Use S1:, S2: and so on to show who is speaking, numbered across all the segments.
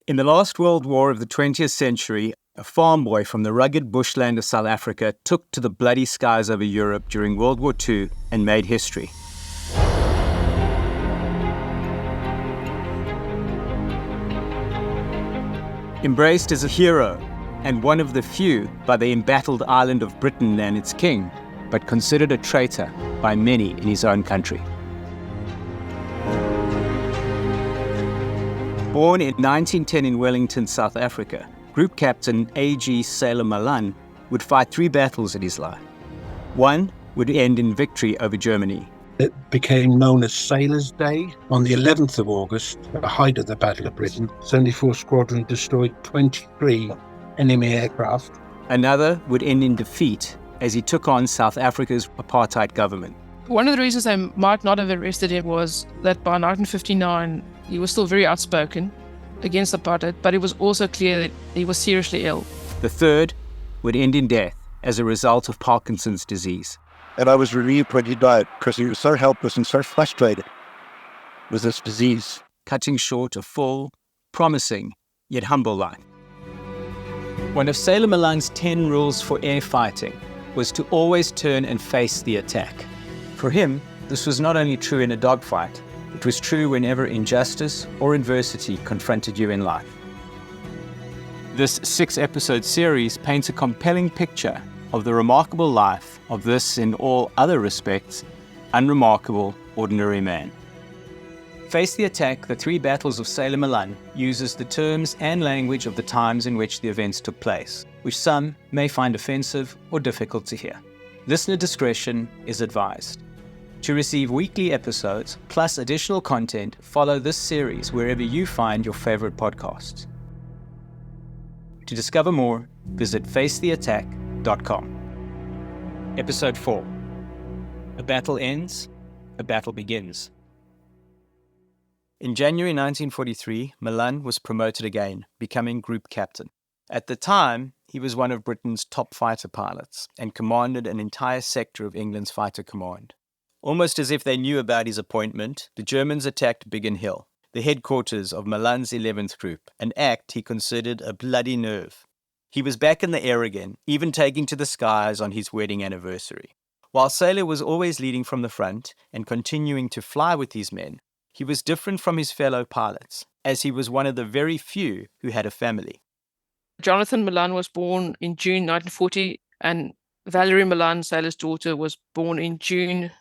S1: In the last World War of the 20th century, a farm boy from the rugged bushland of South Africa took to the bloody skies over Europe during World War II and made history. Embraced as a hero and one of the few by the embattled island of Britain and its king, but considered a traitor by many in his own country. Born in 1910 in Wellington, South Africa, Group Captain A.G. Sailor Malan would fight 3 battles in his life. One would end in victory over Germany.
S2: It became known as Sailors' Day. On the 11th of August, at the height of the Battle of Britain, 74 Squadron destroyed 23 enemy aircraft.
S1: Another would end in defeat as he took on South Africa's apartheid government.
S3: One of the reasons they might not have arrested him was that by 1959, he was still very outspoken against apartheid, but it was also clear that he was seriously ill.
S1: The third would end in death as a result of Parkinson's disease.
S4: And I was relieved when he died because he was so helpless and so frustrated with this disease.
S1: Cutting short a full, promising, yet humble life. One of Sailor Malan's 10 rules for air fighting was to always turn and face the attack. For him, this was not only true in a dogfight, it was true whenever injustice or adversity confronted you in life. This 6-episode series paints a compelling picture of the remarkable life of this, in all other respects, unremarkable, ordinary man. Face the Attack, the 3 battles of Sailor Malan, uses the terms and language of the times in which the events took place, which some may find offensive or difficult to hear. Listener discretion is advised. To receive weekly episodes, plus additional content, follow this series wherever you find your favorite podcasts. To discover more, visit facetheattack.com. Episode 4. A battle ends, a battle begins. In January 1943, Malan was promoted again, becoming Group Captain. At the time, he was one of Britain's top fighter pilots and commanded an entire sector of England's fighter command. Almost as if they knew about his appointment, the Germans attacked Biggin Hill, the headquarters of Malan's 11th Group, an act he considered a bloody nerve. He was back in the air again, even taking to the skies on his wedding anniversary. While Sailor was always leading from the front and continuing to fly with his men, he was different from his fellow pilots, as he was one of the very few who had a family.
S3: Jonathan Malan was born in June 1940, and Valerie Malan, Sailor's daughter, was born in June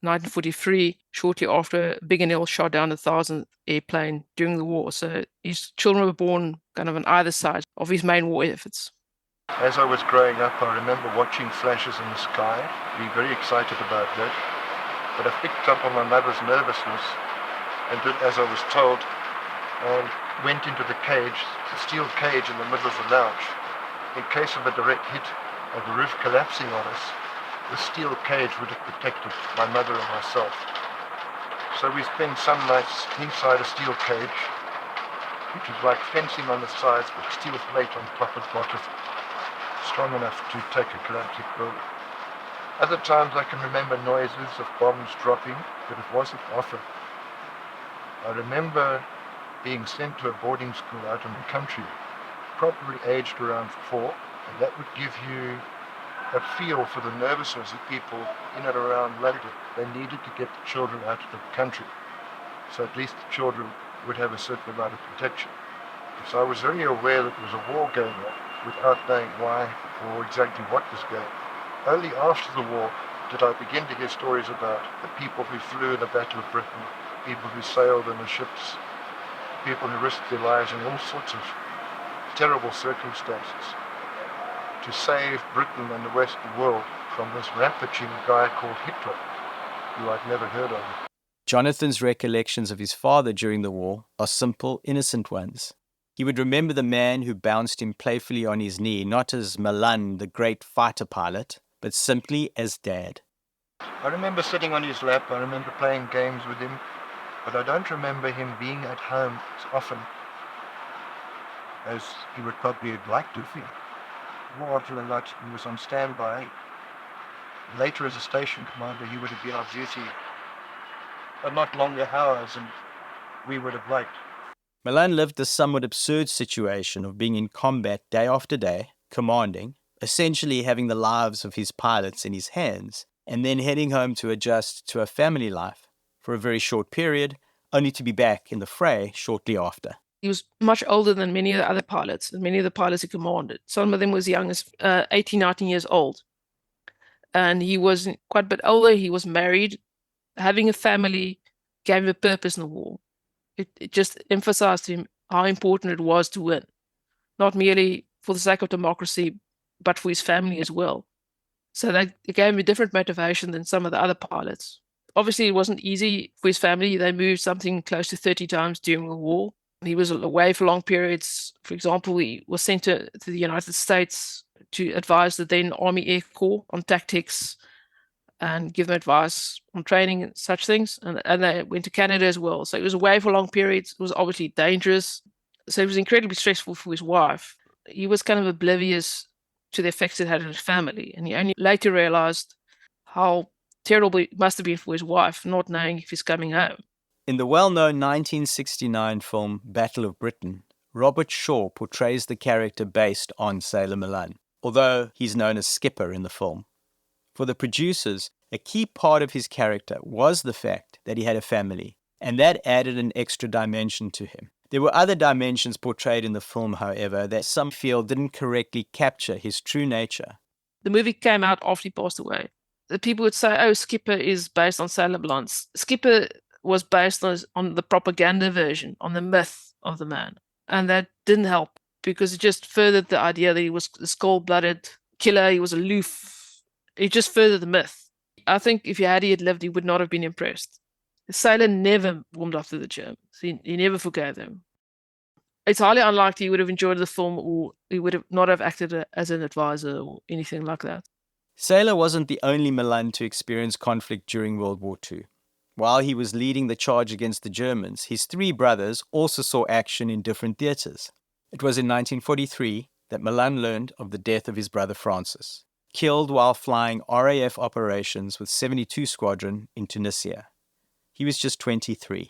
S3: 1943, shortly after Biggin Hill shot down the 1,000th airplane during the war. So his children were born kind of on either side of his main war efforts.
S5: As I was growing up, I remember watching flashes in the sky, being very excited about that. But I picked up on my mother's nervousness and did as I was told, and went into the cage, the steel cage in the middle of the lounge. In case of a direct hit of the roof collapsing on us, the steel cage would have protected my mother and myself. So we spent some nights inside a steel cage, which was like fencing on the sides, but steel plate on top and bottom, strong enough to take a collapsing building. Other times I can remember noises of bombs dropping, but it wasn't often. I remember being sent to a boarding school out in the country, probably aged around 4, and that would give you a feel for the nervousness of people in and around London. They needed to get the children out of the country, so at least the children would have a certain amount of protection. So I was very aware that there was a war going on without knowing why or exactly what was going on. Only after the war did I begin to hear stories about the people who flew in the Battle of Britain, people who sailed in the ships, people who risked their lives in all sorts of terrible circumstances to save Britain and the Western world from this rampaging guy called Hitler, who I'd never heard of.
S1: Jonathan's recollections of his father during the war are simple, innocent ones. He would remember the man who bounced him playfully on his knee, not as Malan, the great fighter pilot, but simply as Dad.
S5: I remember sitting on his lap, I remember playing games with him, but I don't remember him being at home as often as he would probably have liked to be. He wore a lot, he was on standby. Later as a station commander, he would have been off duty a lot longer hours than we would have liked.
S1: Malan lived the somewhat absurd situation of being in combat day after day, commanding, essentially having the lives of his pilots in his hands, and then heading home to adjust to a family life for a very short period, only to be back in the fray shortly after.
S3: He was much older than many of the other pilots, and many of the pilots he commanded. Some of them was young as 18, 19 years old. And he was quite a bit older. He was married. Having a family gave him a purpose in the war. It just emphasized to him how important it was to win, not merely for the sake of democracy, but for his family as well. So that it gave him a different motivation than some of the other pilots. Obviously, it wasn't easy for his family. They moved something close to 30 times during the war. He was away for long periods. For example, he was sent to the United States to advise the then Army Air Corps on tactics and give them advice on training and such things. And they went to Canada as well. So he was away for long periods. It was obviously dangerous. So it was incredibly stressful for his wife. He was kind of oblivious to the effects it had on his family. And he only later realized how terrible it must have been for his wife, not knowing if he's coming home.
S1: In the well-known 1969 film Battle of Britain, Robert Shaw portrays the character based on Sailor Malan, although he's known as Skipper in the film. For the producers, a key part of his character was the fact that he had a family, and that added an extra dimension to him. There were other dimensions portrayed in the film, however, that some feel didn't correctly capture his true nature.
S3: The movie came out after he passed away. The people would say, oh, Skipper is based on Sailor Malan. Skipper was based on the propaganda version, on the myth of the man. And that didn't help because it just furthered the idea that he was this cold-blooded killer, he was aloof. It just furthered the myth. I think if Yadi had lived, he would not have been impressed. The sailor never warmed up to the Germans. He never forgave them. It's highly unlikely he would have enjoyed the film or he would have not have acted as an advisor or anything like that.
S1: Sailor wasn't the only Malan to experience conflict during World War II. While he was leading the charge against the Germans, his three brothers also saw action in different theatres. It was in 1943 that Malan learned of the death of his brother Francis, killed while flying RAF operations with 72 Squadron in Tunisia. He was just 23.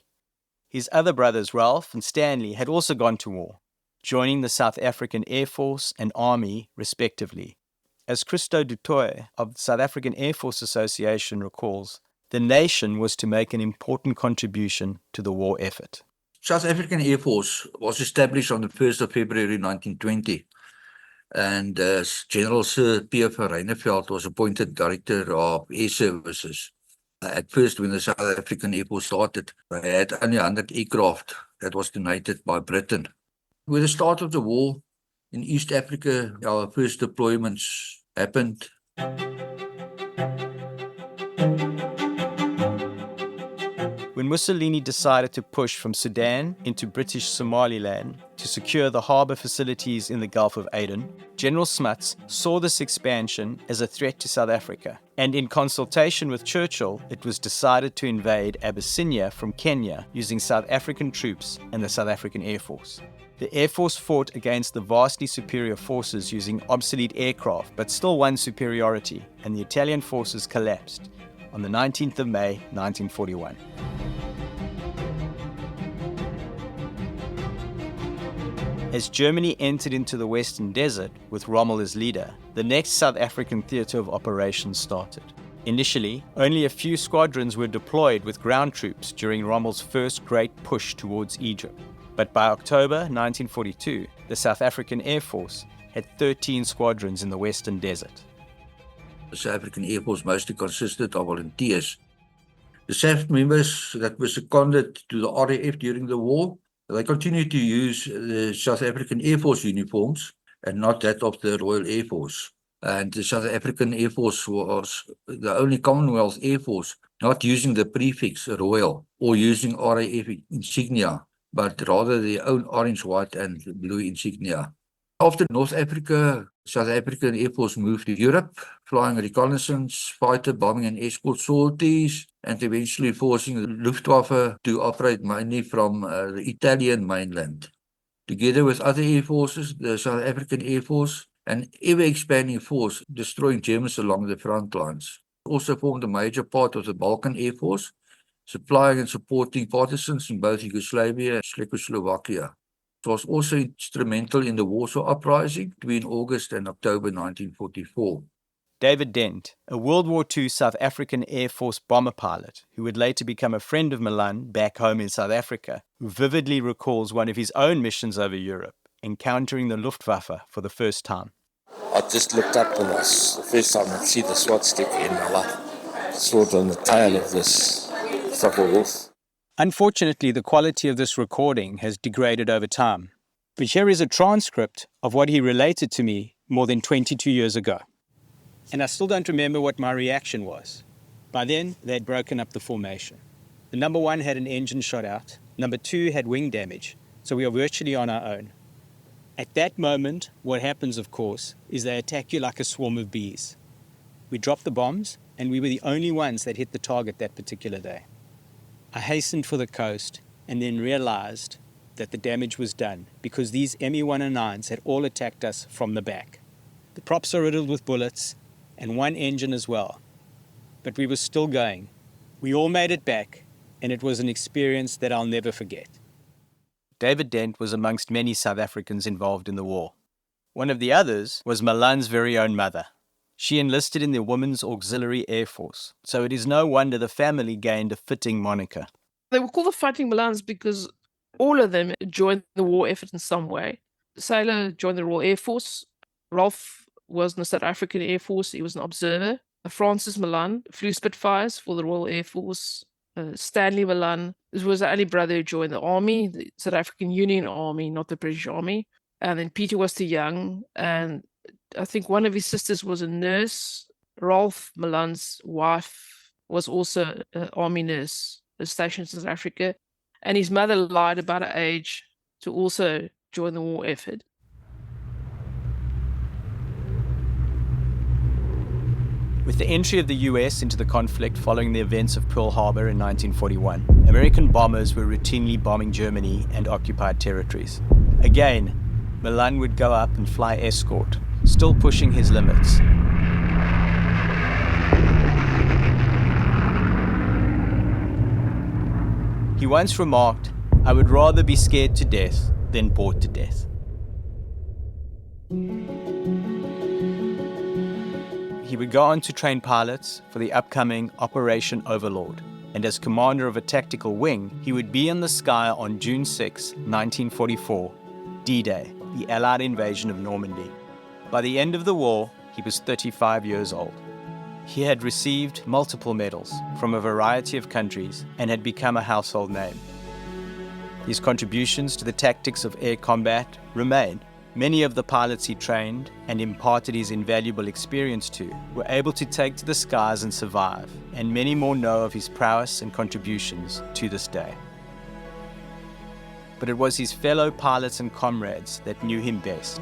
S1: His other brothers, Ralph and Stanley, had also gone to war, joining the South African Air Force and Army, respectively. As Christo du Toit of the South African Air Force Association recalls, the nation was to make an important contribution to the war effort.
S6: South African Air Force was established on the 1st of February 1920, and General Sir P.F. Reineveld was appointed Director of Air Services. At first, when the South African Air Force started, they had only 100 aircraft that was donated by Britain. With the start of the war in East Africa, our first deployments happened.
S1: When Mussolini decided to push from Sudan into British Somaliland to secure the harbour facilities in the Gulf of Aden, General Smuts saw this expansion as a threat to South Africa, and in consultation with Churchill, it was decided to invade Abyssinia from Kenya using South African troops and the South African Air Force. The Air Force fought against the vastly superior forces using obsolete aircraft, but still won superiority, and the Italian forces collapsed on the 19th of May, 1941. As Germany entered into the Western Desert with Rommel as leader, the next South African theatre of operations started. Initially, only a few squadrons were deployed with ground troops during Rommel's first great push towards Egypt. But by October 1942, the South African Air Force had 13 squadrons in the Western Desert.
S6: The South African Air Force mostly consisted of volunteers. The SAF members that were seconded to the RAF during the war, they continued to use the South African Air Force uniforms and not that of the Royal Air Force. And the South African Air Force was the only Commonwealth Air Force not using the prefix Royal or using RAF insignia, but rather their own orange, white and blue insignia. After North Africa, South African Air Force moved to Europe, flying reconnaissance, fighter, bombing and escort sorties, and eventually forcing the Luftwaffe to operate mainly from the Italian mainland. Together with other air forces, the South African Air Force, an ever-expanding force destroying Germans along the front lines, also formed a major part of the Balkan Air Force, supplying and supporting partisans in both Yugoslavia and Czechoslovakia. It was also instrumental in the Warsaw Uprising between August and October 1944.
S1: David Dent, a World War II South African Air Force bomber pilot who would later become a friend of Malan back home in South Africa, who vividly recalls one of his own missions over Europe, encountering the Luftwaffe for the first time.
S7: I just looked up and was the first time I'd see the swastika in my life. Sword on the tail of this fucking wolf.
S1: Unfortunately, the quality of this recording has degraded over time. But here is a transcript of what he related to me more than 22 years ago. And I still don't remember what my reaction was. By then, they had broken up the formation. The number 1 had an engine shot out. Number 2 had wing damage. So we are virtually on our own. At that moment, what happens, of course, is they attack you like a swarm of bees. We dropped the bombs, and we were the only ones that hit the target that particular day. I hastened for the coast and then realized that the damage was done because these Me-109s had all attacked us from the back. The props are riddled with bullets and one engine as well. But we were still going. We all made it back, and it was an experience that I'll never forget. David Dent was amongst many South Africans involved in the war. One of the others was Malan's very own mother. She enlisted in the Women's Auxiliary Air Force, so it is no wonder the family gained a fitting moniker.
S3: They were called the Fighting Malans because all of them joined the war effort in some way. Sailor joined the Royal Air Force. Rolf was in the South African Air Force. He was an observer. Francis Malan flew Spitfires for the Royal Air Force. Stanley Malan was the only brother who joined the army, the South African Union Army, not the British Army. And then Peter was too young, and I think one of his sisters was a nurse. Rolf Malan's wife was also an army nurse stationed in South Africa. And his mother lied about her age to also join the war effort.
S1: With the entry of the US into the conflict following the events of Pearl Harbor in 1941, American bombers were routinely bombing Germany and occupied territories. Again, Malan would go up and fly escort, still pushing his limits. He once remarked, "I would rather be scared to death than bored to death." He would go on to train pilots for the upcoming Operation Overlord, and as commander of a tactical wing, he would be in the sky on June 6, 1944, D-Day, the Allied invasion of Normandy. By the end of the war, he was 35 years old. He had received multiple medals from a variety of countries and had become a household name. His contributions to the tactics of air combat remain. Many of the pilots he trained and imparted his invaluable experience to were able to take to the skies and survive, and many more know of his prowess and contributions to this day. But it was his fellow pilots and comrades that knew him best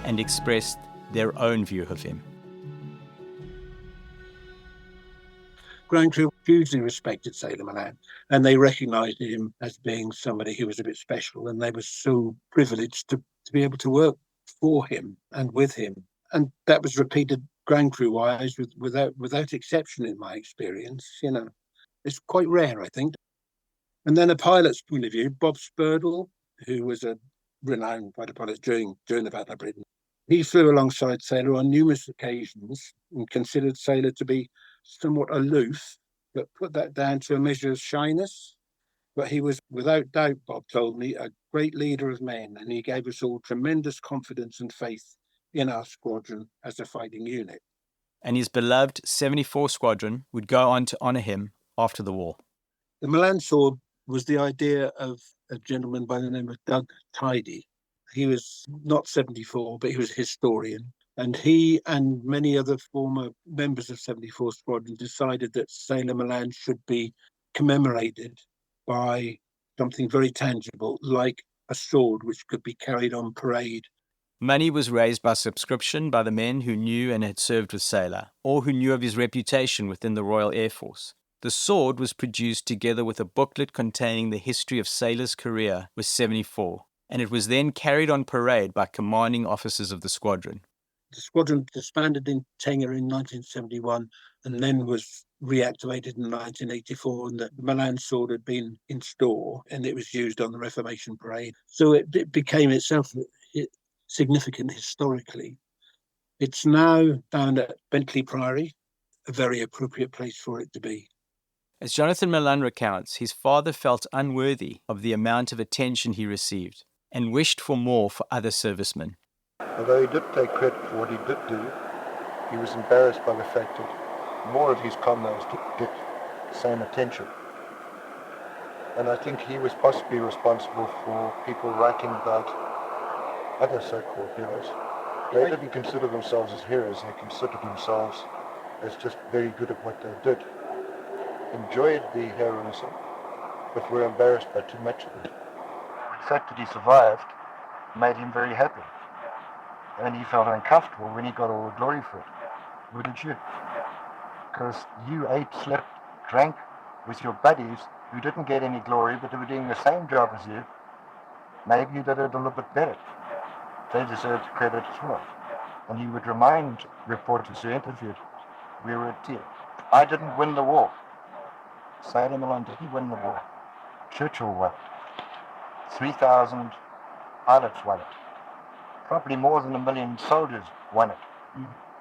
S1: and expressed their own view of him.
S2: Ground crew hugely respected Sailor Malan, and they recognised him as being somebody who was a bit special, and they were so privileged to be able to work for him and with him. And that was repeated ground crew wise without exception in my experience. You know, it's quite rare, I think. And then a pilot's point of view, Bob Spurdle, who was a renowned fighter pilot during the Battle of Britain, he flew alongside Sailor on numerous occasions and considered Sailor to be somewhat aloof, but put that down to a measure of shyness. But he was, without doubt, Bob told me, a great leader of men, and he gave us all tremendous confidence and faith in our squadron as a fighting unit.
S1: And his beloved 74 Squadron would go on to honour him after the war.
S2: The Malan sword was the idea of a gentleman by the name of Doug Tidy. He was not 74, but he was a historian. And he and many other former members of 74 Squadron decided that Sailor Malan should be commemorated by something very tangible, like a sword which could be carried on parade.
S1: Money was raised by subscription by the men who knew and had served with Sailor, or who knew of his reputation within the Royal Air Force. The sword was produced together with a booklet containing the history of Sailor's career with 74, and it was then carried on parade by commanding officers of the squadron.
S2: The squadron disbanded in Tenga in 1971 and then was reactivated in 1984, and the Malan sword had been in store and it was used on the Reformation Parade. So it became itself significant historically. It's now down at Bentley Priory, a very appropriate place for it to be.
S1: As Jonathan Malan recounts, his father felt unworthy of the amount of attention he received and wished for more for other servicemen.
S5: Although he did take credit for what he did do, he was embarrassed by the fact that more of his comrades didn't get the same attention. And I think he was possibly responsible for people writing about other so-called heroes. They didn't consider themselves as heroes, they considered themselves as just very good at what they did. Enjoyed the heroism, but were embarrassed by too much of it. The fact that he survived made him very happy. And he felt uncomfortable when he got all the glory for it. Wouldn't you? Because you ate, slept, drank with your buddies who didn't get any glory but who were doing the same job as you. Maybe you did it a little bit better. They deserved credit as well. And he would remind reporters who interviewed, we were a team. I didn't win the war. Sailor Malan didn't win the war. Churchill won it. 3,000 pilots won it. Probably more than 1 million soldiers won it.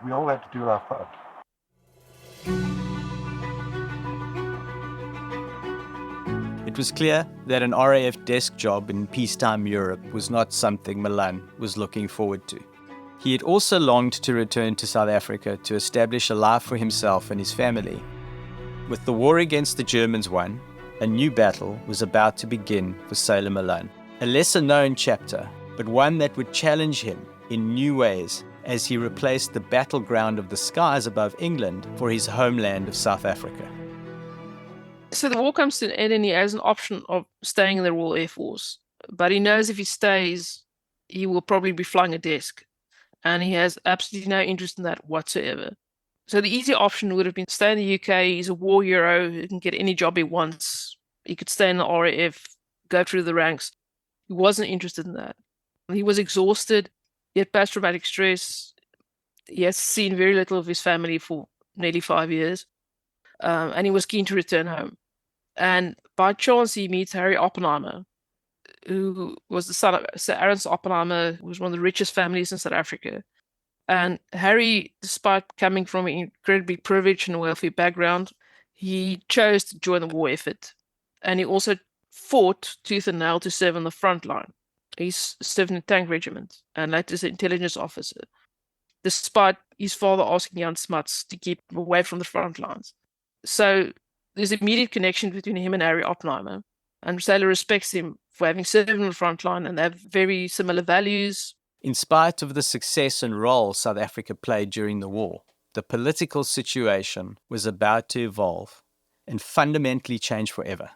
S5: We all had to do our part.
S1: It was clear that an RAF desk job in peacetime Europe was not something Malan was looking forward to. He had also longed to return to South Africa to establish a life for himself and his family. With the war against the Germans won, a new battle was about to begin for Sailor Malan. A lesser-known chapter, but one that would challenge him in new ways as he replaced the battleground of the skies above England for his homeland of South Africa.
S3: So the war comes to an end and he has an option of staying in the Royal Air Force. But he knows if he stays, he will probably be flying a desk. And he has absolutely no interest in that whatsoever. So the easy option would have been stay in the UK. He's a war hero. He can get any job he wants. He could stay in the RAF, go through the ranks. He wasn't interested in that. He was exhausted. He had post-traumatic stress. He has seen very little of his family for nearly 5 years. And he was keen to return home. And by chance, he meets Harry Oppenheimer, who was the son of Sir Ernst Oppenheimer, who was one of the richest families in South Africa. And Harry, despite coming from an incredibly privileged and wealthy background, he chose to join the war effort. And he also fought tooth and nail to serve on the front line. He served in a tank regiment and later as an intelligence officer, despite his father asking Jan Smuts to keep him away from the front lines. So there's an immediate connection between him and Harry Oppenheimer. And Sailor respects him for having served on the front line, and they have very similar values.
S1: In spite of the success and role South Africa played during the war, the political situation was about to evolve and fundamentally change forever.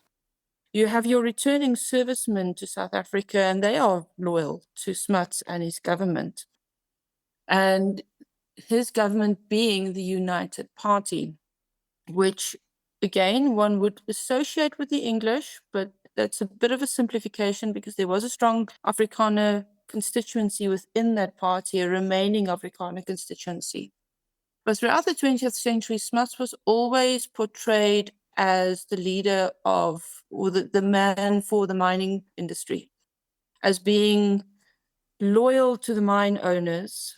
S8: You have your returning servicemen to South Africa, and they are loyal to Smuts and his government. And his government being the United Party, which, again, one would associate with the English, but that's a bit of a simplification because there was a strong Afrikaner constituency within that party, a remaining Afrikaner constituency. But throughout the 20th century, Smuts was always portrayed as the leader of, or the man for the mining industry, as being loyal to the mine owners.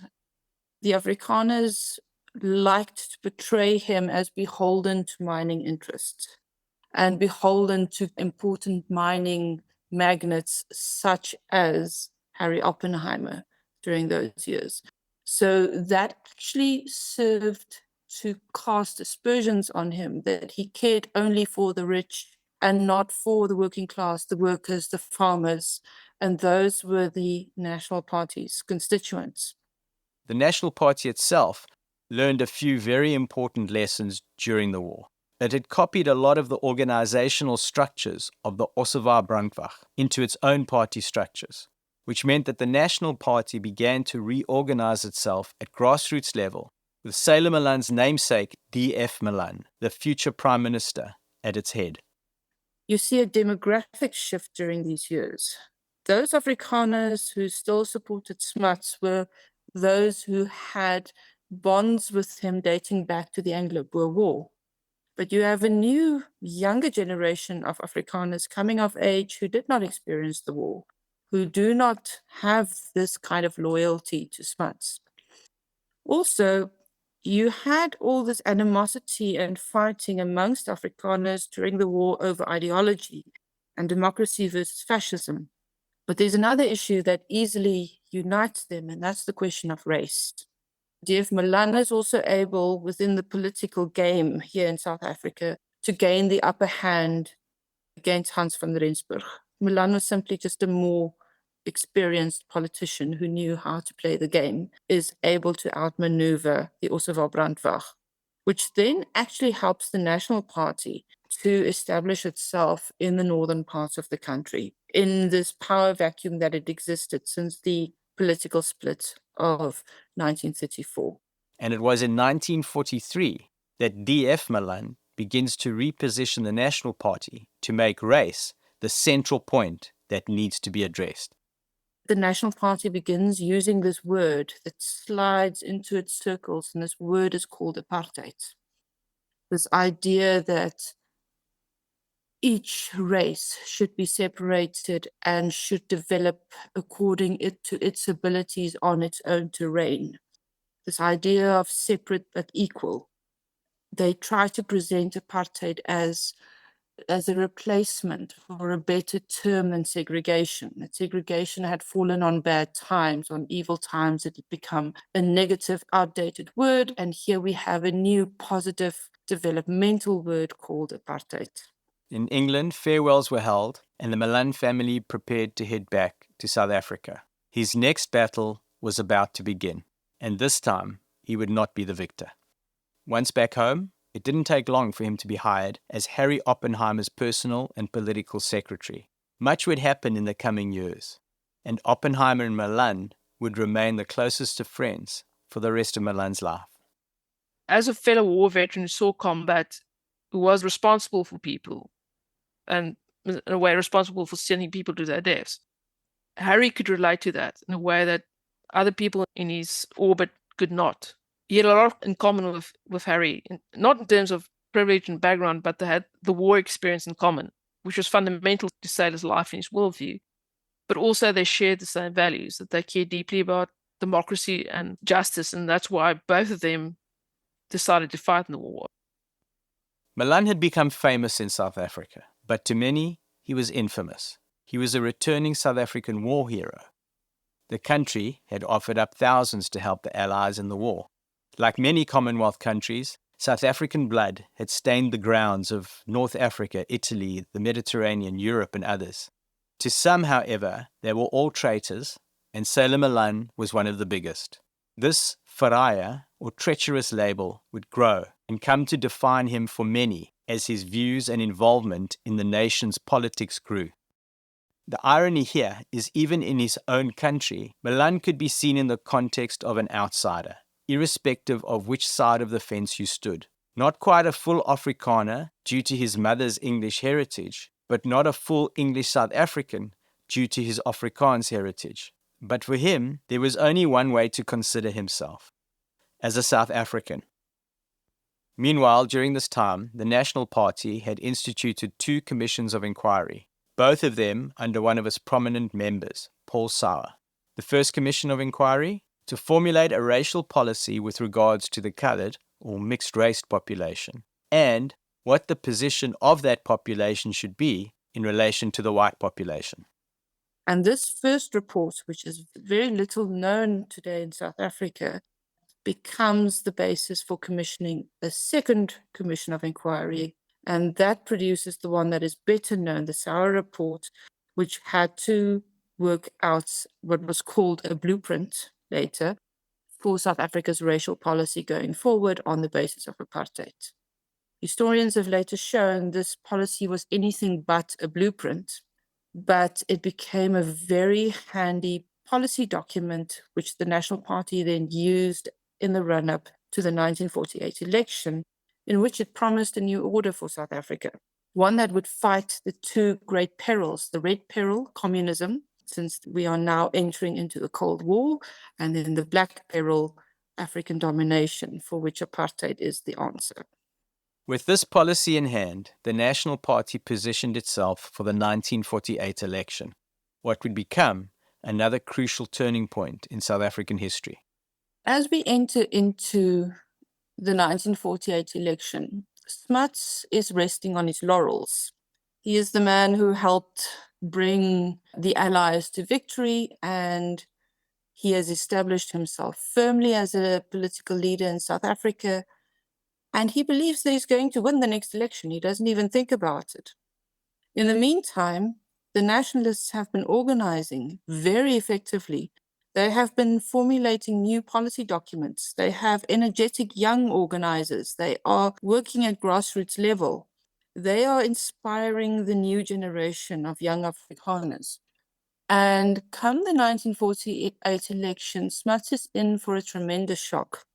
S8: The Afrikaners liked to portray him as beholden to mining interests and beholden to important mining magnates such as Harry Oppenheimer during those years. So that actually served to cast aspersions on him, that he cared only for the rich and not for the working class, the workers, the farmers, and those were the National Party's constituents.
S1: The National Party itself learned a few very important lessons during the war. It had copied a lot of the organizational structures of the Ossewa Brandwacht into its own party structures, which meant that the National Party began to reorganize itself at grassroots level, with Sailor Malan's namesake, D.F. Malan, the future Prime Minister, at its head.
S8: You see a demographic shift during these years. Those Afrikaners who still supported Smuts were those who had bonds with him dating back to the Anglo-Boer War. But you have a new, younger generation of Afrikaners coming of age who did not experience the war, who do not have this kind of loyalty to Smuts. Also, you had all this animosity and fighting amongst Afrikaners during the war over ideology and democracy versus fascism. But there's another issue that easily unites them, and that's the question of race. D.F. Malan is also able, within the political game here in South Africa, to gain the upper hand against Hans van Rensburg. Malan was simply just a more experienced politician who knew how to play the game, is able to outmaneuver the Ossewa Brandwag, which then actually helps the National Party to establish itself in the northern parts of the country, in this power vacuum that had existed since the political split of 1934.
S1: And it was in 1943 that D.F. Malan begins to reposition the National Party to make race the central point that needs to be addressed.
S8: The National Party begins using this word that slides into its circles, and this word is called apartheid. This idea that each race should be separated and should develop according to its abilities on its own terrain. This idea of separate but equal. They try to present apartheid as a replacement for a better term than segregation. That segregation had fallen on bad times, on evil times. It had become a negative, outdated word. And here we have a new, positive, developmental word called apartheid.
S1: In England, farewells were held, and the Malan family prepared to head back to South Africa. His next battle was about to begin, and this time he would not be the victor. Once back home, it didn't take long for him to be hired as Harry Oppenheimer's personal and political secretary. Much would happen in the coming years, and Oppenheimer and Malan would remain the closest of friends for the rest of Malan's life.
S3: As a fellow war veteran who saw combat, who was responsible for people, and in a way responsible for sending people to their deaths, Harry could relate to that in a way that other people in his orbit could not. He had a lot in common with Harry, not in terms of privilege and background, but they had the war experience in common, which was fundamental to Sailor's life and his worldview. But also they shared the same values, that they cared deeply about democracy and justice, and that's why both of them decided to fight in the war.
S1: Malan had become famous in South Africa, but to many, he was infamous. He was a returning South African war hero. The country had offered up thousands to help the Allies in the war. Like many Commonwealth countries, South African blood had stained the grounds of North Africa, Italy, the Mediterranean, Europe, and others. To some, however, they were all traitors, and Sailor Malan was one of the biggest. This pariah, or treacherous label, would grow and come to define him for many as his views and involvement in the nation's politics grew. The irony here is even in his own country, Malan could be seen in the context of an outsider, irrespective of which side of the fence you stood. Not quite a full Afrikaner due to his mother's English heritage, but not a full English South African due to his Afrikaans heritage. But for him, there was only one way to consider himself, as a South African. Meanwhile, during this time, the National Party had instituted 2 commissions of inquiry, both of them under one of its prominent members, Paul Sauer. The first commission of inquiry, to formulate a racial policy with regards to the coloured or mixed-race population, and what the position of that population should be in relation to the white population.
S8: And this first report, which is very little known today in South Africa, becomes the basis for commissioning a second commission of inquiry. And that produces the one that is better known, the Sauer report, which had to work out what was called a blueprint later for South Africa's racial policy going forward on the basis of apartheid. Historians have later shown this policy was anything but a blueprint, but it became a very handy policy document, which the National Party then used in the run-up to the 1948 election, in which it promised a new order for South Africa, one that would fight the 2 great perils, the red peril, communism, since we are now entering into the Cold War, and then the black peril, African domination, for which apartheid is the answer.
S1: With this policy in hand, the National Party positioned itself for the 1948 election, what would become another crucial turning point in South African history.
S8: As we enter into the 1948 election, Smuts is resting on his laurels. He is the man who helped bring the Allies to victory, and he has established himself firmly as a political leader in South Africa. And he believes that he's going to win the next election. He doesn't even think about it. In the meantime, the nationalists have been organizing very effectively. They have been formulating new policy documents. They have energetic young organizers. They are working at grassroots level. They are inspiring the new generation of young Afrikaners. And come the 1948 election, Smuts is in for a tremendous shock.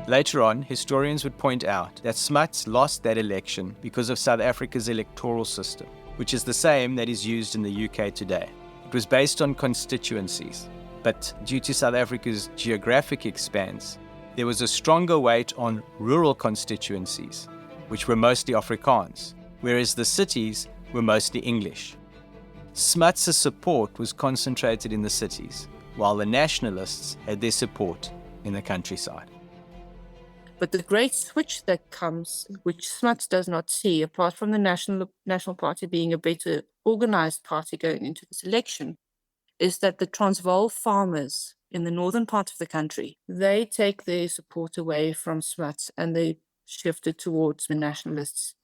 S1: Later on, historians would point out that Smuts lost that election because of South Africa's electoral system, which is the same that is used in the UK today. It was based on constituencies, but due to South Africa's geographic expanse, there was a stronger weight on rural constituencies, which were mostly Afrikaans, whereas the cities were mostly English. Smuts' support was concentrated in the cities, while the nationalists had their support in the countryside.
S8: But the great switch that comes, which Smuts does not see, apart from the National Party being a better organized party going into this election, is that the Transvaal farmers in the northern part of the country, they take their support away from Smuts and they shift it towards the nationalists.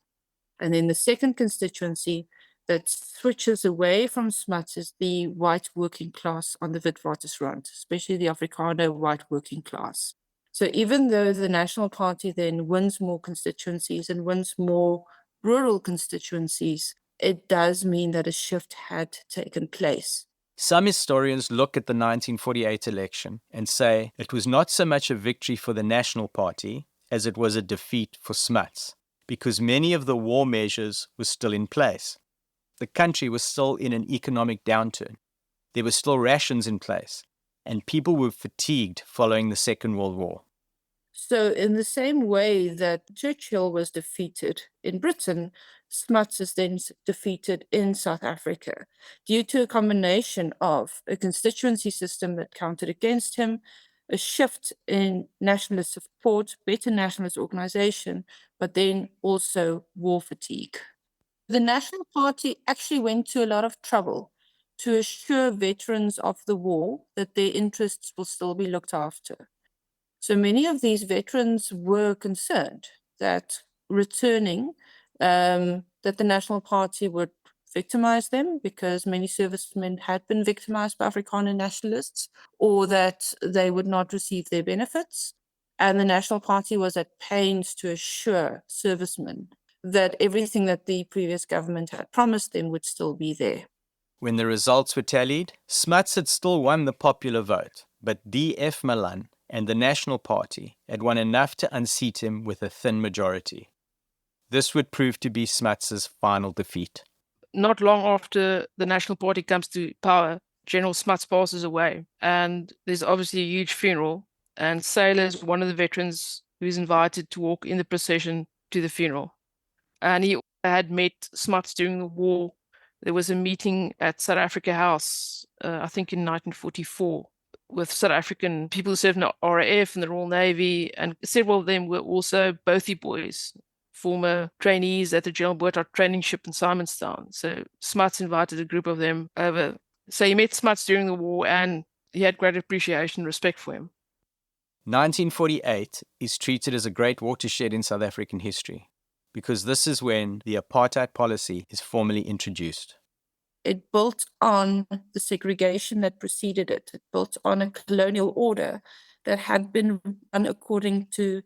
S8: And then the second constituency that switches away from Smuts is the white working class on the Witwatersrand, especially the Afrikaner white working class. So even though the National Party then wins more constituencies and wins more rural constituencies, it does mean that a shift had taken place.
S1: Some historians look at the 1948 election and say it was not so much a victory for the National Party as it was a defeat for Smuts, because many of the war measures were still in place. The country was still in an economic downturn. There were still rations in place, and people were fatigued following the Second World War.
S8: So in the same way that Churchill was defeated in Britain, Smuts is then defeated in South Africa due to a combination of a constituency system that counted against him, a shift in nationalist support, better nationalist organization, but then also war fatigue. The National Party actually went to a lot of trouble to assure veterans of the war that their interests will still be looked after. So many of these veterans were concerned that returning, that the National Party would victimize them because many servicemen had been victimized by Afrikaner nationalists, or that they would not receive their benefits. And the National Party was at pains to assure servicemen that everything that the previous government had promised them would still be there.
S1: When the results were tallied, Smuts had still won the popular vote, but D.F. Malan and the National Party had won enough to unseat him with a thin majority. This would prove to be Smuts' final defeat.
S3: Not long after the National Party comes to power, General Smuts passes away, and there's obviously a huge funeral, and Sailor is one of the veterans who's invited to walk in the procession to the funeral. And he had met Smuts during the war. There was a meeting at South Africa House, I think in 1944, with South African people who served in the RAF and the Royal Navy, and several of them were also Bothie boys, former trainees at the General Boertart training ship in Simonstown. So Smuts invited a group of them over. So he met Smuts during the war, and he had great appreciation and respect for him.
S1: 1948 is treated as a great watershed in South African history, because this is when the apartheid policy is formally introduced.
S8: It built on the segregation that preceded it. It built on a colonial order that had been run according to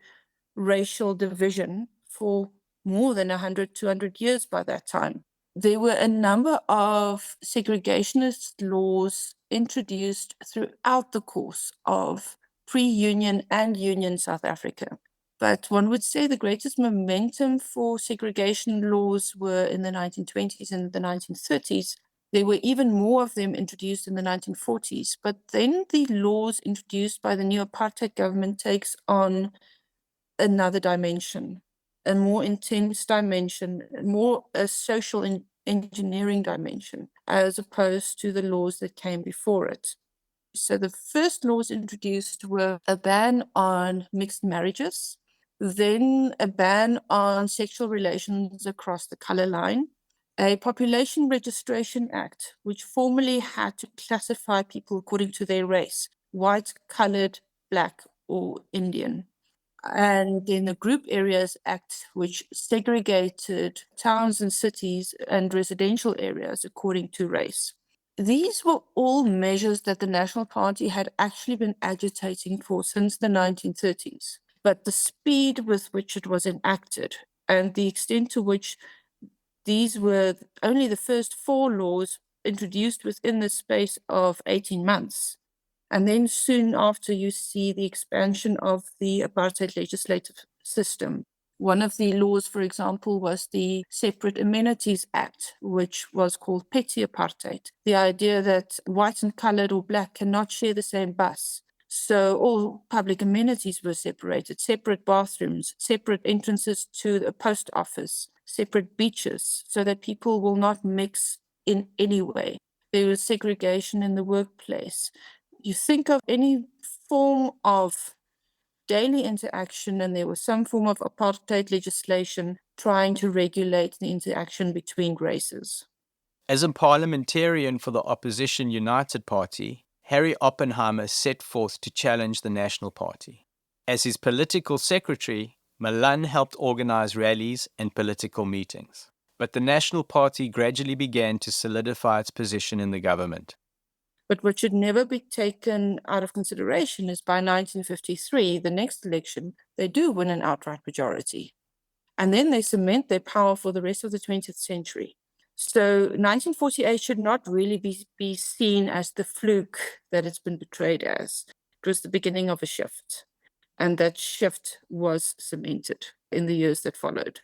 S8: racial division for more than 100, 200 years by that time. There were a number of segregationist laws introduced throughout the course of pre-Union and Union South Africa. But one would say the greatest momentum for segregation laws were in the 1920s and the 1930s. There were even more of them introduced in the 1940s. But then the laws introduced by the new apartheid government takes on another dimension, a more intense dimension, more a social engineering dimension, as opposed to the laws that came before it. So the first laws introduced were a ban on mixed marriages, then a ban on sexual relations across the color line, a Population Registration Act, which formally had to classify people according to their race, white, colored, black, or Indian. And then the Group Areas Act, which segregated towns and cities and residential areas according to race. These were all measures that the National Party had actually been agitating for since the 1930s. But the speed with which it was enacted and the extent to which these were only the first 4 laws introduced within the space of 18 months. And then soon after, you see the expansion of the apartheid legislative system. One of the laws, for example, was the Separate Amenities Act, which was called petty apartheid. The idea that white and colored or black cannot share the same bus. So all public amenities were separated, separate bathrooms, separate entrances to the post office, separate beaches, so that people will not mix in any way. There was segregation in the workplace. You think of any form of daily interaction, and there was some form of apartheid legislation trying to regulate the interaction between races.
S1: As a parliamentarian for the opposition United Party, Harry Oppenheimer set forth to challenge the National Party. As his political secretary, Malan helped organize rallies and political meetings. But the National Party gradually began to solidify its position in the government.
S8: But what should never be taken out of consideration is by 1953, the next election, they do win an outright majority. And then they cement their power for the rest of the 20th century. So 1948 should not really be seen as the fluke that it's been portrayed as. It was the beginning of a shift. And that shift was cemented in the years that followed.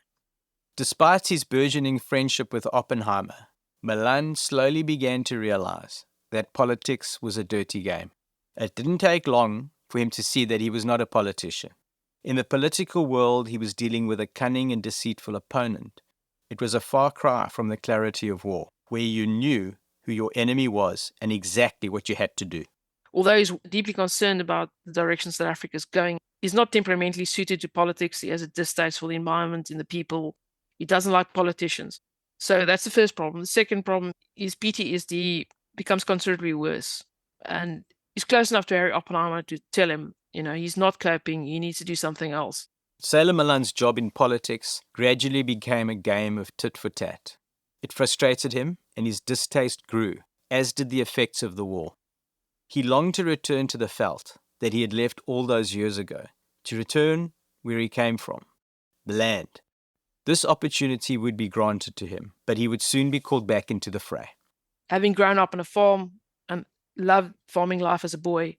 S1: Despite his burgeoning friendship with Oppenheimer, Malan slowly began to realize that politics was a dirty game. It didn't take long for him to see that he was not a politician. In the political world, he was dealing with a cunning and deceitful opponent. It was a far cry from the clarity of war, where you knew who your enemy was and exactly what you had to do.
S3: Although he's deeply concerned about the direction South Africa is going, he's not temperamentally suited to politics. He has a distaste for the environment and the people. He doesn't like politicians. So that's the first problem. The second problem is PTSD becomes considerably worse. And he's close enough to Harry Oppenheimer to tell him, he's not coping, he needs to do something else.
S1: Sailor Malan's job in politics gradually became a game of tit for tat. It frustrated him, and his distaste grew, as did the effects of the war. He longed to return to the veld that he had left all those years ago, to return where he came from, the land. This opportunity would be granted to him, but he would soon be called back into the fray.
S3: Having grown up on a farm and loved farming life as a boy,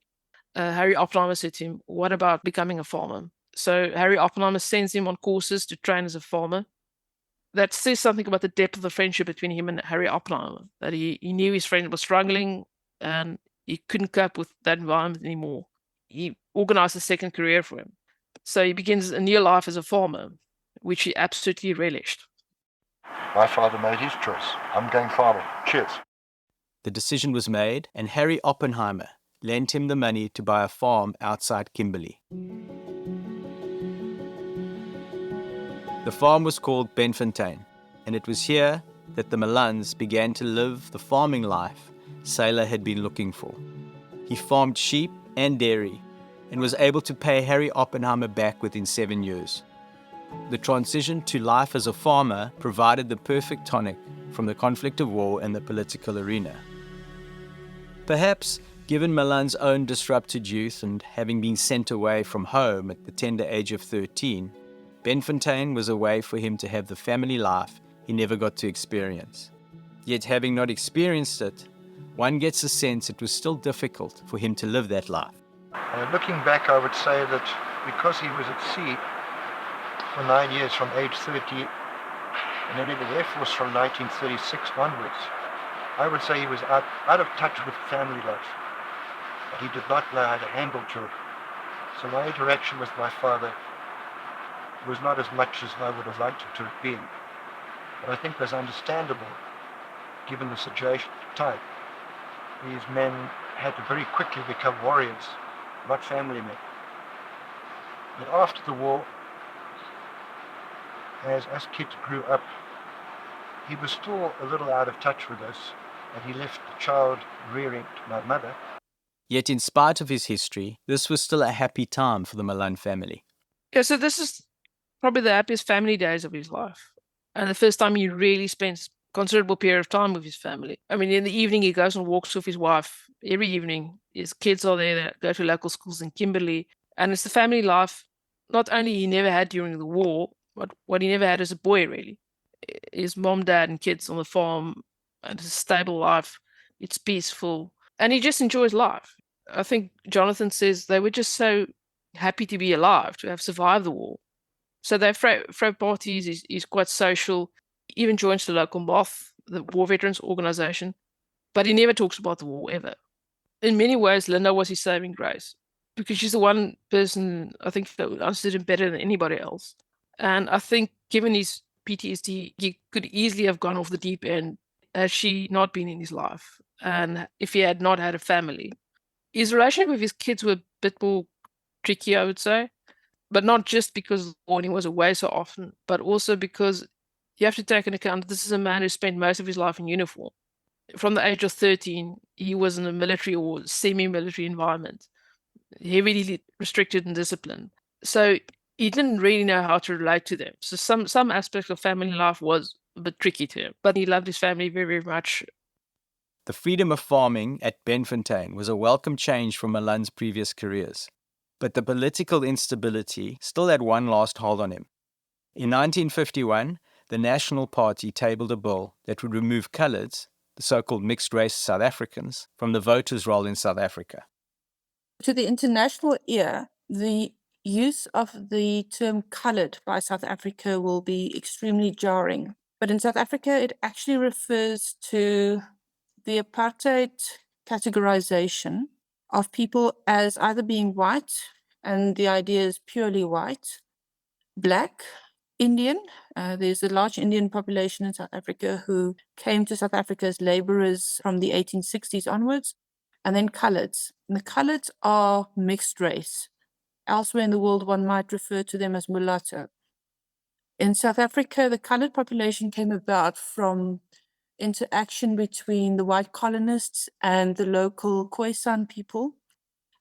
S3: Harry Oppenheimer said to him, what about becoming a farmer? So Harry Oppenheimer sends him on courses to train as a farmer. That says something about the depth of the friendship between him and Harry Oppenheimer, that he knew his friend was struggling and he couldn't cope with that environment anymore. He organized a second career for him. So he begins a new life as a farmer, which he absolutely relished.
S5: My father made his choice. I'm going farming. Cheers.
S1: The decision was made, and Harry Oppenheimer lent him the money to buy a farm outside Kimberley. The farm was called Benfontein, and it was here that the Malans began to live the farming life Sailor had been looking for. He farmed sheep and dairy, and was able to pay Harry Oppenheimer back within 7 years. The transition to life as a farmer provided the perfect tonic from the conflict of war and the political arena. Perhaps, given Malan's own disrupted youth and having been sent away from home at the tender age of 13, Benfontein was a way for him to have the family life he never got to experience. Yet having not experienced it, one gets a sense it was still difficult for him to live that life.
S5: Looking back, I would say that because he was at sea for 9 years from age 30 and then in the Air Force from 1936 onwards, I would say he was out of touch with family life. He did not know how to handle children. So my interaction with my father was not as much as I would have liked it to have been. But I think that's understandable, given the situation at the time. These men had to very quickly become warriors, not family men. But after the war, as us kids grew up, he was still a little out of touch with us, and he left the child rearing to my mother.
S1: Yet in spite of his history, this was still a happy time for the Malan family.
S3: Yeah, so this is probably the happiest family days of his life. And the first time he really spends considerable period of time with his family. I mean, in the evening, he goes and walks with his wife. Every evening, his kids are there that go to local schools in Kimberley. And it's the family life, not only he never had during the war, but what he never had as a boy, really. His mom, dad, and kids on the farm, and it's a stable life. It's peaceful. And he just enjoys life. I think Jonathan says they were just so happy to be alive, to have survived the war. So their Fred parties is quite social. He even joins the local MOF, the War Veterans Organization, but he never talks about the war ever. In many ways, Lynda was his saving grace because she's the one person I think that understood him better than anybody else. And I think given his PTSD, he could easily have gone off the deep end had she not been in his life and if he had not had a family. His relationship with his kids were a bit more tricky, I would say, but not just because he was away so often, but also because you have to take into account that this is a man who spent most of his life in uniform. From the age of 13, he was in a military or semi-military environment, heavily restricted and disciplined. So he didn't really know how to relate to them. So some aspects of family life was a bit tricky to him, but he loved his family very, very much.
S1: The freedom of farming at Benfontein was a welcome change from Malan's previous careers. But the political instability still had one last hold on him. In 1951, the National Party tabled a bill that would remove coloureds, the so-called mixed-race South Africans, from the voters' roll in South Africa.
S8: To the international ear, the use of the term coloured by South Africa will be extremely jarring. But in South Africa, it actually refers to the apartheid categorization of people as either being white, and the idea is purely white, black, Indian. There's a large Indian population in South Africa who came to South Africa as laborers from the 1860s onwards, and then coloureds. And the coloureds are mixed race. Elsewhere in the world, one might refer to them as mulatto. In South Africa, the coloured population came about from interaction between the white colonists and the local Khoisan people,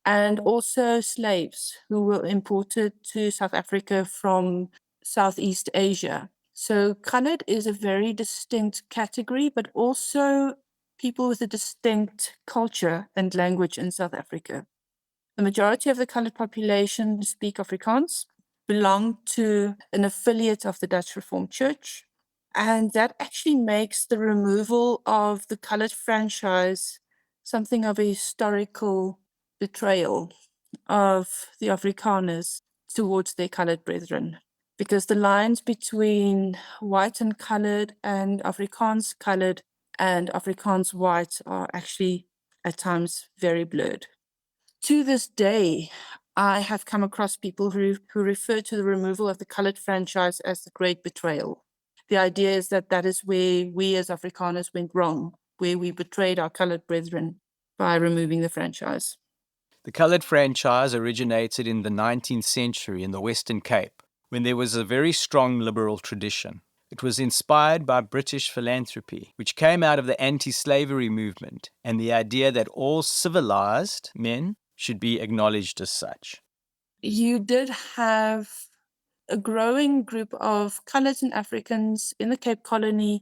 S8: and also slaves who were imported to South Africa from Southeast Asia. So coloured is a very distinct category, but also people with a distinct culture and language in South Africa. The majority of the coloured population speak Afrikaans, belong to an affiliate of the Dutch Reformed Church, and that actually makes the removal of the coloured franchise something of a historical betrayal of the Afrikaners towards their coloured brethren, because the lines between white and coloured and Afrikaans coloured and Afrikaans white are actually at times very blurred. To this day, I have come across people who refer to the removal of the coloured franchise as the great betrayal. The idea is that that is where we as Afrikaners went wrong, where we betrayed our coloured brethren by removing the franchise.
S1: The coloured franchise originated in the 19th century in the Western Cape, when there was a very strong liberal tradition. It was inspired by British philanthropy, which came out of the anti-slavery movement and the idea that all civilized men should be acknowledged as such.
S8: You did have a growing group of coloureds and Africans in the Cape Colony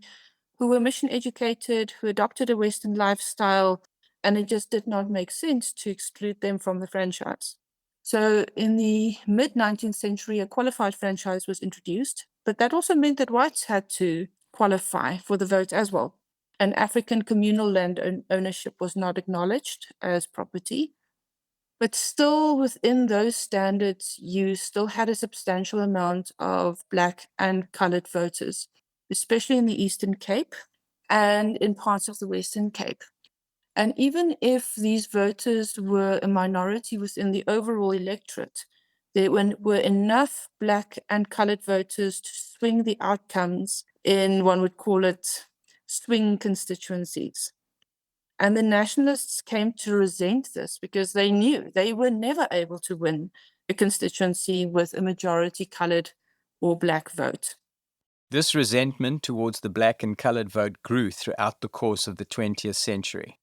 S8: who were mission educated, who adopted a Western lifestyle, and it just did not make sense to exclude them from the franchise. So in the mid-19th century, a qualified franchise was introduced, but that also meant that whites had to qualify for the vote as well. And African communal land ownership was not acknowledged as property. But still within those standards, you still had a substantial amount of Black and coloured voters, especially in the Eastern Cape and in parts of the Western Cape. And even if these voters were a minority within the overall electorate, there were enough black and colored voters to swing the outcomes in, one would call it, swing constituencies. And the nationalists came to resent this because they knew they were never able to win a constituency with a majority colored or black vote.
S1: This resentment towards the black and colored vote grew throughout the course of the 20th century.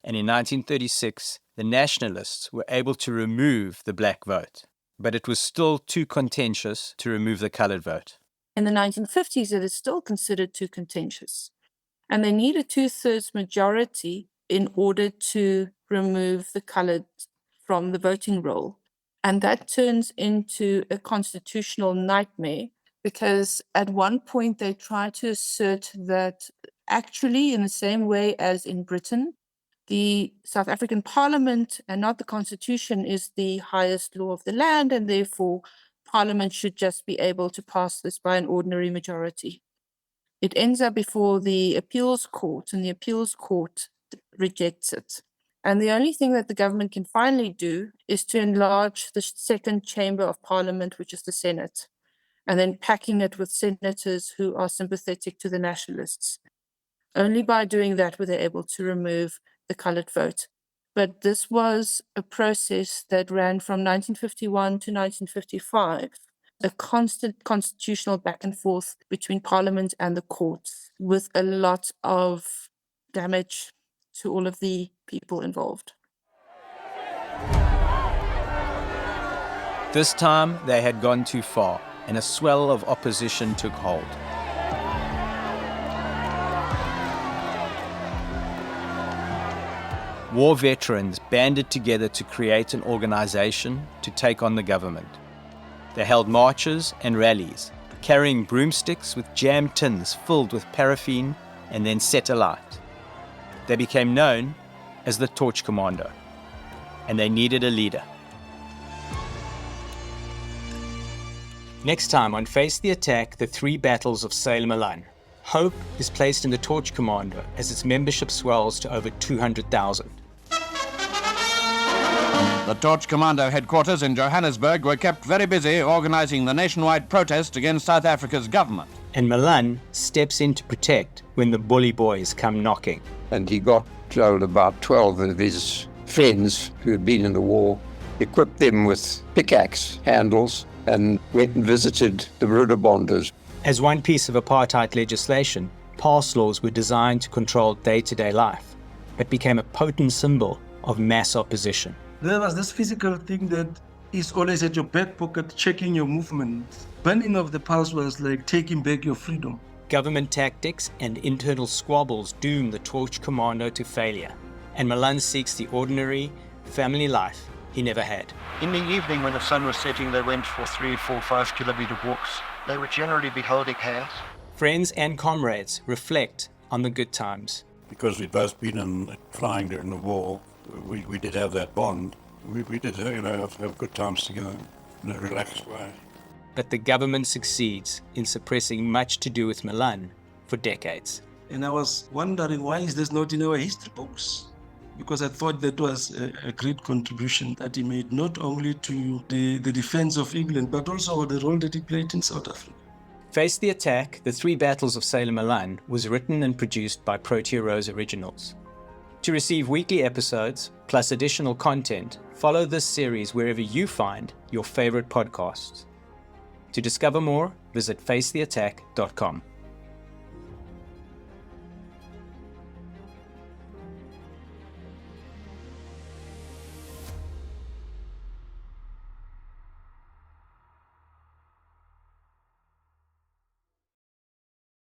S1: And in 1936, the nationalists were able to remove the black vote, but it was still too contentious to remove the colored vote.
S8: In the 1950s, it is still considered too contentious. And they need a 2/3 majority in order to remove the colored from the voting roll. And that turns into a constitutional nightmare because at one point they try to assert that actually, in the same way as in Britain, the South African Parliament and not the Constitution is the highest law of the land, and therefore Parliament should just be able to pass this by an ordinary majority. It ends up before the appeals court, and the appeals court rejects it. And the only thing that the government can finally do is to enlarge the second chamber of Parliament, which is the Senate, and then packing it with senators who are sympathetic to the nationalists. Only by doing that were they able to remove the colored vote. But this was a process that ran from 1951 to 1955, a constant constitutional back and forth between Parliament and the courts, with a lot of damage to all of the people involved.
S1: This time, they had gone too far, and a swell of opposition took hold. War veterans banded together to create an organization to take on the government. They held marches and rallies, carrying broomsticks with jam tins filled with paraffin and then set alight. They became known as the Torch Commando, and they needed a leader. Next time on Face the Attack, the 3 battles of Malan, hope is placed in the Torch Commando as its membership swells to over 200,000.
S9: The Torch Commando headquarters in Johannesburg were kept very busy organising the nationwide protest against South Africa's government.
S1: And Malan steps in to protect when the bully boys come knocking.
S10: And he got about 12 of his friends who had been in the war, equipped them with pickaxe handles, and went and visited the Rudabonders.
S1: As one piece of apartheid legislation, pass laws were designed to control day-to-day life, but became a potent symbol of mass opposition.
S11: There was this physical thing that is always at your back pocket, checking your movement. Burning of the pulse was like taking back your freedom.
S1: Government tactics and internal squabbles doom the Torch Commando to failure, and Malan seeks the ordinary, family life he never had.
S5: In the evening when the sun was setting, they went for 3, 4, 5 kilometer walks. They would generally be holding hands.
S1: Friends and comrades reflect on the good times.
S12: Because we'd both been flying during the war, we did have that bond. We did, have good times together in a relaxed way.
S1: But the government succeeds in suppressing much to do with Malan for decades.
S11: And I was wondering, why is this not in our history books? Because I thought that was a great contribution that he made, not only to the defense of England, but also the role that he played in South Africa.
S1: Face the Attack, the 3 battles of Malan was written and produced by Protea Rose Originals. To receive weekly episodes, plus additional content, follow this series wherever you find your favorite podcasts. To discover more, visit facetheattack.com.